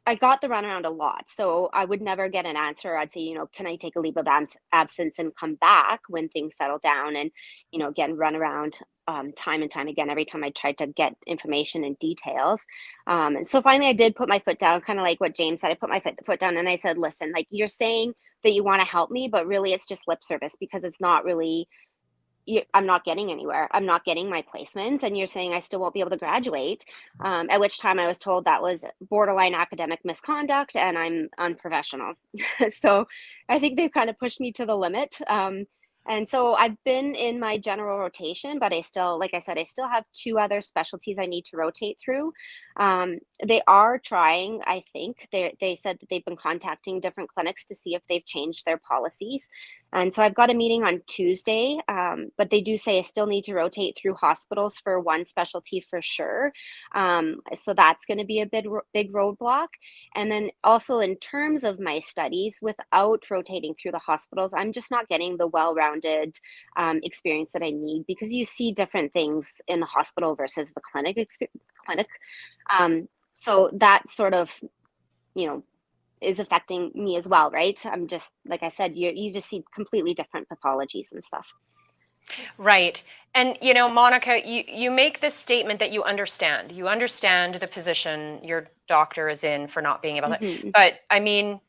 I got the runaround a lot. So I would never get an answer. I'd say, can I take a leave of absence and come back when things settle down? And, again, run around time and time again every time I tried to get information and details. And so finally I did put my foot down, kind of like what James said. I put my foot down and I said, listen, like, you're saying that you want to help me, but really it's just lip service, because it's not really, I'm not getting anywhere. I'm not getting my placements, and you're saying I still won't be able to graduate. At which time I was told that was borderline academic misconduct and I'm unprofessional. So I think they've kind of pushed me to the limit. And so I've been in my general rotation, but I still, like I said, I still have 2 other specialties I need to rotate through. They are trying, I think, they said that they've been contacting different clinics to see if they've changed their policies. And so I've got a meeting on Tuesday, but they do say I still need to rotate through hospitals for one specialty for sure. So that's going to be a big roadblock. And then also in terms of my studies, without rotating through the hospitals, I'm just not getting the well-rounded experience that I need, because you see different things in the hospital versus the clinic. So that sort of, is affecting me as well, right? I'm just, like I said, you just see completely different pathologies and stuff. Right. And, Monica, you make this statement that you understand the position your doctor is in for not being able to, Mm-hmm. but I mean,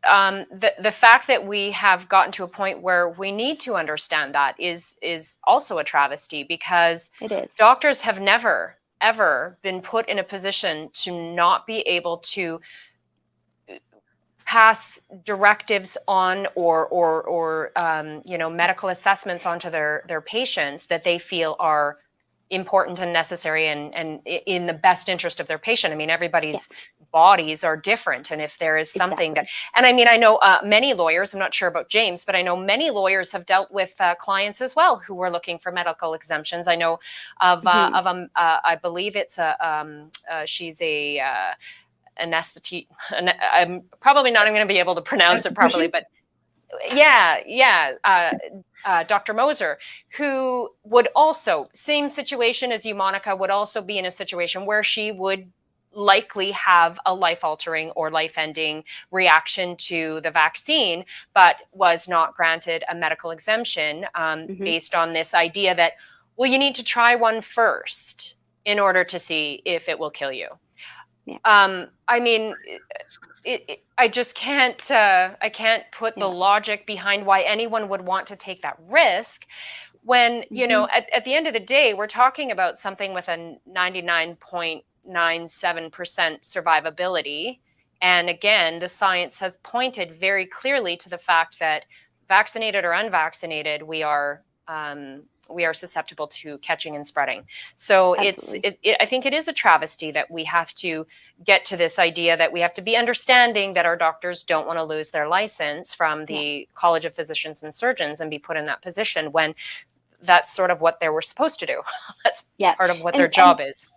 the fact that we have gotten to a point where we need to understand that is also a travesty, because It is. doctors have never, ever been put in a position to not be able to pass directives on or medical assessments onto their patients that they feel are important and necessary and in the best interest of their patient. I mean, everybody's bodies are different, and if there is something Exactly. and I mean, I know many lawyers, I'm not sure about James, but I know many lawyers have dealt with clients as well who were looking for medical exemptions. I know of I believe it's she's a anesthetist. I'm probably not even going to be able to pronounce it properly, but Dr. Moser, who would also, same situation as you, Monica, would also be in a situation where she would likely have a life-altering or life-ending reaction to the vaccine, but was not granted a medical exemption based on this idea that, well, you need to try one first in order to see if it will kill you. Yeah. I mean, I just can't. I can't put the logic behind why anyone would want to take that risk when at the end of the day, we're talking about something with a 99.97% survivability. And again, the science has pointed very clearly to the fact that vaccinated or unvaccinated, we are susceptible to catching and spreading. So I think it is a travesty that we have to get to this idea that we have to be understanding that our doctors don't want to lose their license from the College of Physicians and Surgeons and be put in that position when that's sort of what they were supposed to do. That's part of what their job is.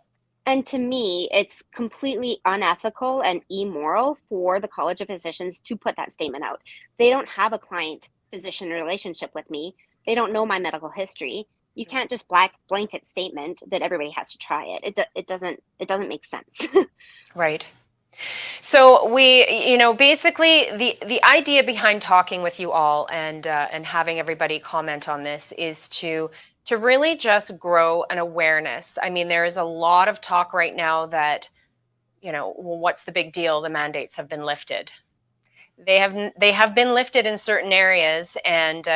And to me, it's completely unethical and immoral for the College of Physicians to put that statement out. They don't have a client-physician relationship with me. They don't know my medical history. You can't just blanket statement that everybody has to try it. It doesn't make sense. Right. So we, basically the idea behind talking with you all and having everybody comment on this is to really just grow an awareness. I mean, there is a lot of talk right now that, well, what's the big deal? The mandates have been lifted. They have been lifted in certain areas, and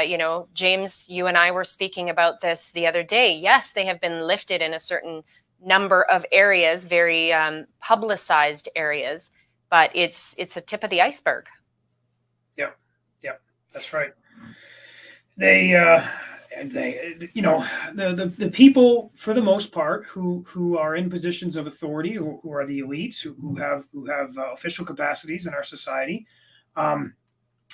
James, you and I were speaking about this the other day. Yes, they have been lifted in a certain number of areas, very publicized areas, but it's a tip of the iceberg. Yeah, that's right. The people, for the most part, who are in positions of authority, who are the elites, who have official capacities in our society.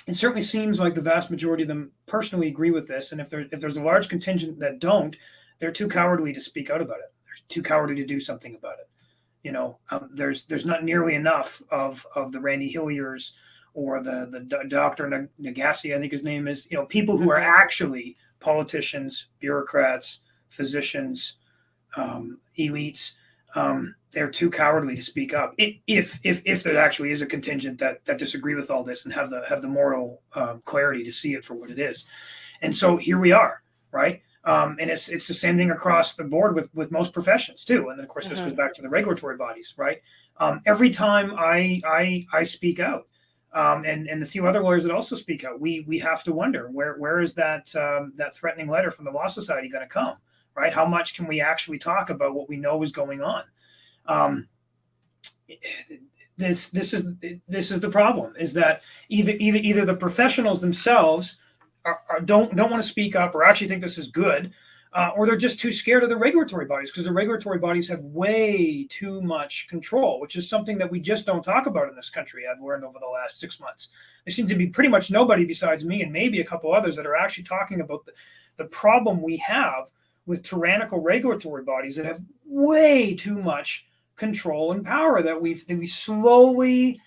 It certainly seems like the vast majority of them personally agree with this, and if there's a large contingent that don't, they're too cowardly to speak out about it. They're too cowardly to do something about it. There's not nearly enough of the Randy Hilliers or the Dr. Nagasi, I think his name is. People who are actually politicians, bureaucrats, physicians, elites, they're too cowardly to speak up. If there actually is a contingent that disagree with all this and have the moral clarity to see it for what it is. And so here we are, right? And it's the same thing across the board with most professions too. And then of course this goes back to the regulatory bodies, right? Every time I speak out, and the few other lawyers that also speak out, we have to wonder where is that threatening letter from the Law Society going to come, right? How much can we actually talk about what we know is going on? This is the problem: is that either the professionals themselves don't want to speak up or actually think this is good, or they're just too scared of the regulatory bodies, because the regulatory bodies have way too much control, which is something that we just don't talk about in this country. I've learned over the last 6 months. There seems to be pretty much nobody besides me and maybe a couple others that are actually talking about the problem we have with tyrannical regulatory bodies that have way too much control and power that we've slowly,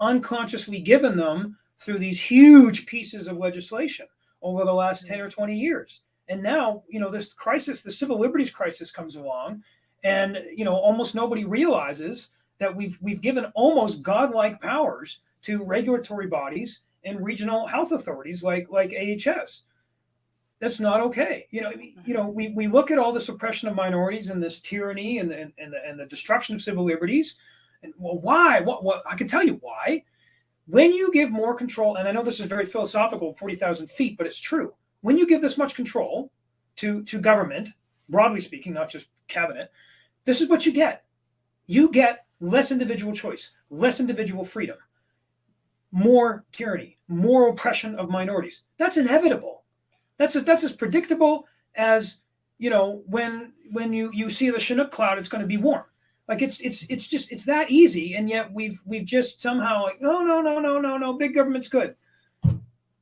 unconsciously given them through these huge pieces of legislation over the last 10 or 20 years. And now, this crisis, the civil liberties crisis, comes along, and almost nobody realizes that we've given almost godlike powers to regulatory bodies and regional health authorities like AHS. That's not okay. We look at all the suppression of minorities and this tyranny and the destruction of civil liberties. And well, why? What? I can tell you why. When you give more control, and I know this is very philosophical, 40,000 feet, but it's true. When you give this much control to government, broadly speaking, not just cabinet, this is what you get. You get less individual choice, less individual freedom, more tyranny, more oppression of minorities. That's inevitable. That's as predictable as when you see the Chinook cloud, it's going to be warm. Like it's that easy, and yet we've just somehow like no, big government's good.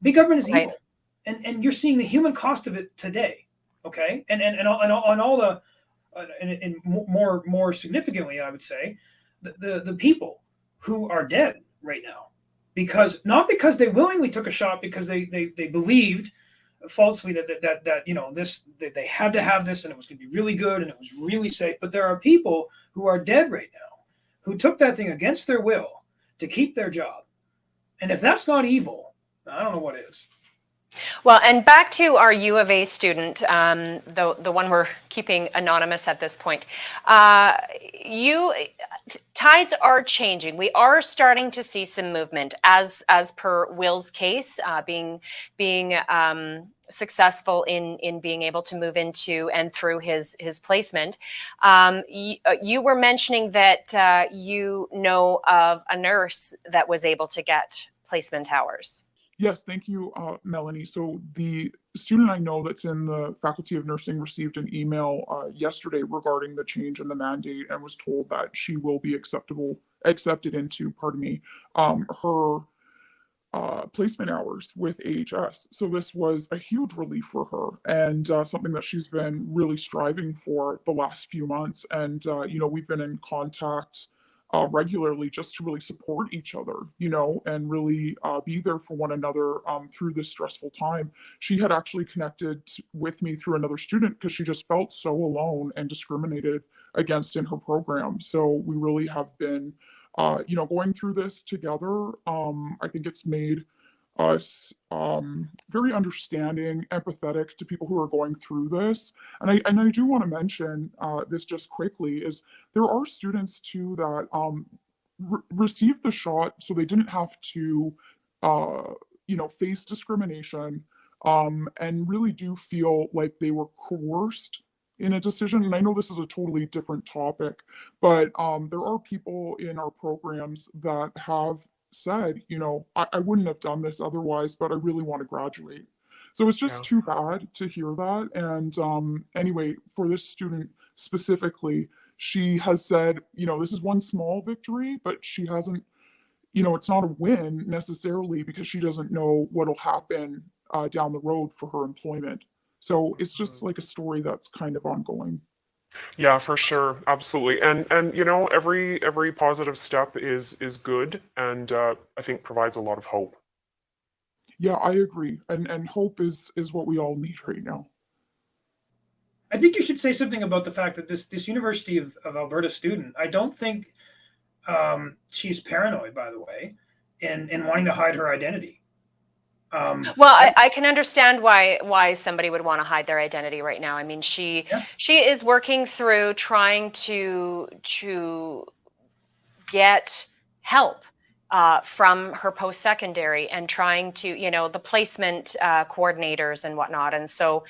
Big government is evil, and you're seeing the human cost of it today. Okay, and all the and more significantly, I would say, the people who are dead right now, not because they willingly took a shot, because they believed falsely that they had to have this and it was going to be really good and it was really safe. But there are people who are dead right now who took that thing against their will to keep their job. And if that's not evil, I don't know what is. Well, and back to our U of A student, the one we're keeping anonymous at this point. Tides are changing. We are starting to see some movement, as per Will's case, being successful in being able to move into and through his placement. You were mentioning that you know of a nurse that was able to get placement hours. Yes, thank you, Melanie. So the student I know that's in the Faculty of Nursing received an email yesterday regarding the change in the mandate and was told that she will be accepted into, her placement hours with AHS. So this was a huge relief for her, and something that she's been really striving for the last few months. And, we've been in contact regularly just to really support each other, and really be there for one another through this stressful time. She had actually connected with me through another student because she just felt so alone and discriminated against in her program. So we really have been, going through this together. I think it's made us very understanding, empathetic to people who are going through this. And I do want to mention this just quickly, is there are students too that received the shot so they didn't have to face discrimination, and really do feel like they were coerced in a decision. And I know this is a totally different topic, but there are people in our programs that have said, I wouldn't have done this otherwise, but I really want to graduate. So it's just too bad to hear that. And anyway, for this student specifically, she has said, this is one small victory, but she hasn't, it's not a win necessarily, because she doesn't know what'll happen down the road for her employment. So it's just like a story that's kind of ongoing. Yeah, for sure, absolutely, and every positive step is good, and I think provides a lot of hope. Yeah, I agree, and hope is what we all need right now. I think you should say something about the fact that this University of Alberta student, I don't think she's paranoid, by the way, in wanting to hide her identity. Well, I can understand why somebody would want to hide their identity right now. I mean, she is working through trying to get help from her post-secondary and trying to, the placement coordinators and whatnot. And so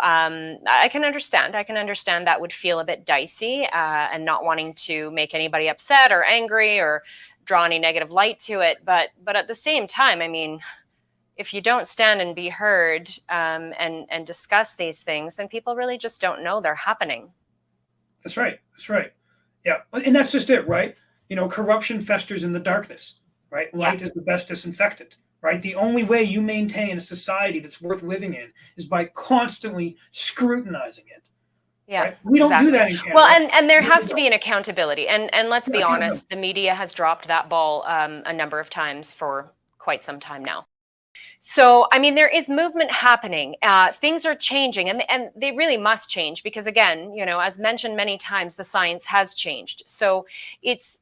I can understand. That would feel a bit dicey and not wanting to make anybody upset or angry or draw any negative light to it. But at the same time, I mean, if you don't stand and be heard and discuss these things, then people really just don't know they're happening. That's right. Yeah. And that's just it, right? Corruption festers in the darkness, right? Light is the best disinfectant, right? The only way you maintain a society that's worth living in is by constantly scrutinizing it. Yeah, right? We don't do that in Canada. Well, and there has to be an accountability. And let's be honest, the media has dropped that ball a number of times for quite some time now. So, I mean, there is movement happening. Things are changing, and they really must change because, again, as mentioned many times, the science has changed. So it's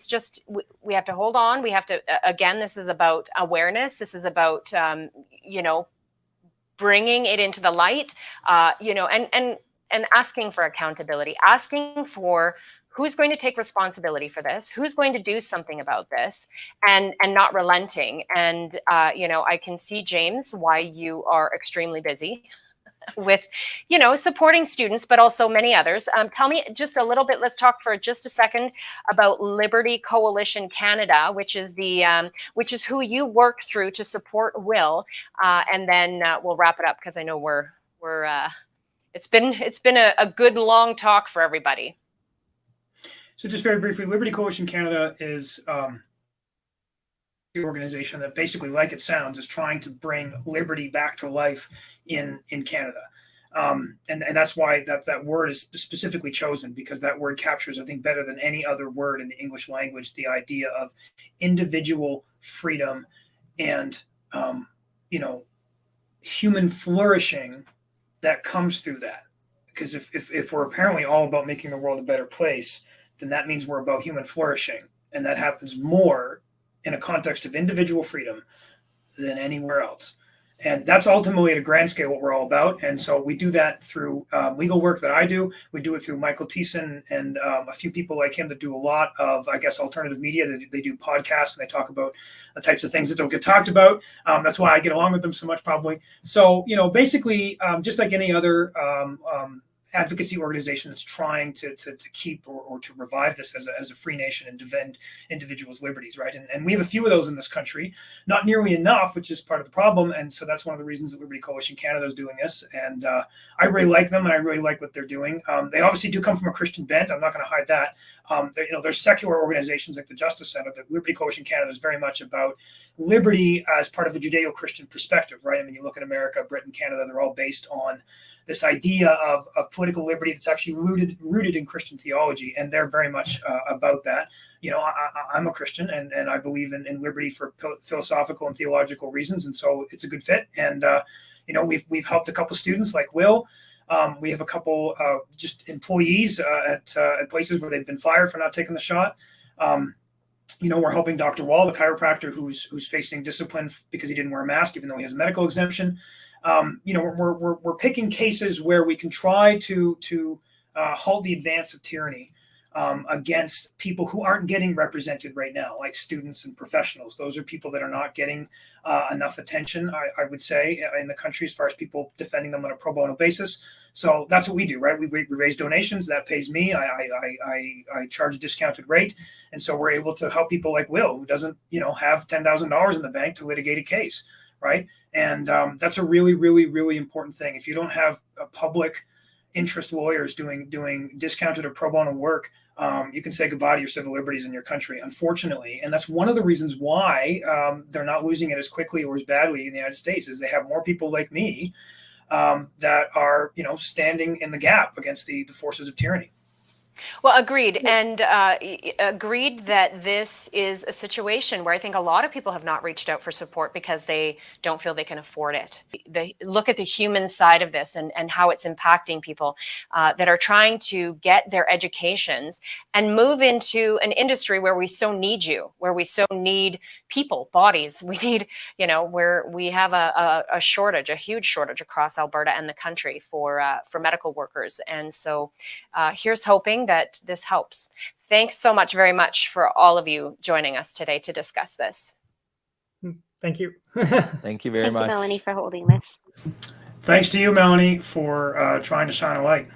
just we have to hold on. We have to, again, this is about awareness. This is about, bringing it into the light, and asking for accountability, asking for who's going to take responsibility for this, who's going to do something about this, and not relenting. And I can see, James, why you are extremely busy with supporting students, but also many others. Tell me just a little bit, let's talk for just a second about Liberty Coalition Canada, which is who you work through to support Will, and then we'll wrap it up because I know we're it's been a good long talk for everybody. So just very briefly, Liberty Coalition Canada is the organization that basically, like it sounds, is trying to bring liberty back to life in Canada. And that's why that word is specifically chosen, because that word captures, I think, better than any other word in the English language, the idea of individual freedom and, human flourishing that comes through that. Because if we're apparently all about making the world a better place, then that means we're about human flourishing. And that happens more in a context of individual freedom than anywhere else. And that's ultimately at a grand scale what we're all about. And so we do that through legal work that I do. We do it through Michael Thiessen and a few people like him that do a lot of, I guess, alternative media. They do podcasts and they talk about the types of things that don't get talked about. That's why I get along with them so much, probably. So, basically, just like any other advocacy organization that's trying to keep or to revive this as a free nation and defend individuals' liberties, right? And we have a few of those in this country, not nearly enough, which is part of the problem. And so that's one of the reasons that Liberty Coalition Canada is doing this. And I really like them, and I really like what they're doing. They obviously do come from a Christian bent. I'm not going to hide that. There's secular organizations like the Justice Center. The Liberty Coalition Canada is very much about liberty as part of a Judeo-Christian perspective, right? I mean, you look at America, Britain, Canada, they're all based on this idea of political liberty that's actually rooted in Christian theology, and they're very much about that. I'm a Christian, and I believe in liberty for philosophical and theological reasons, and so it's a good fit. And we've helped a couple students like Will. We have a couple just employees at places where they've been fired for not taking the shot. We're helping Dr. Wall, the chiropractor, who's facing discipline because he didn't wear a mask, even though he has a medical exemption. We're picking cases where we can try to halt the advance of tyranny against people who aren't getting represented right now, like students and professionals. Those are people that are not getting enough attention, I would say, in the country as far as people defending them on a pro bono basis. So that's what we do, right? We raise donations. That pays me. I charge a discounted rate. And so we're able to help people like Will, who doesn't, have $10,000 in the bank to litigate a case, right? And that's a really, really, really important thing. If you don't have public interest lawyers doing discounted or pro bono work, you can say goodbye to your civil liberties in your country, unfortunately. And that's one of the reasons why they're not losing it as quickly or as badly in the United States, is they have more people like me that are, standing in the gap against the forces of tyranny. Well, agreed. And agreed that this is a situation where I think a lot of people have not reached out for support because they don't feel they can afford it. They look at the human side of this and how it's impacting people that are trying to get their educations and move into an industry where we so need you, where we so need people, bodies. We need, where we have a shortage, a huge shortage across Alberta and the country for medical workers. And so here's hoping that this helps. Thanks so much, very much, for all of you joining us today to discuss this. Thank you. Thank you very much. Thank you, Melanie, for holding this. Thanks to you, Melanie, for trying to shine a light.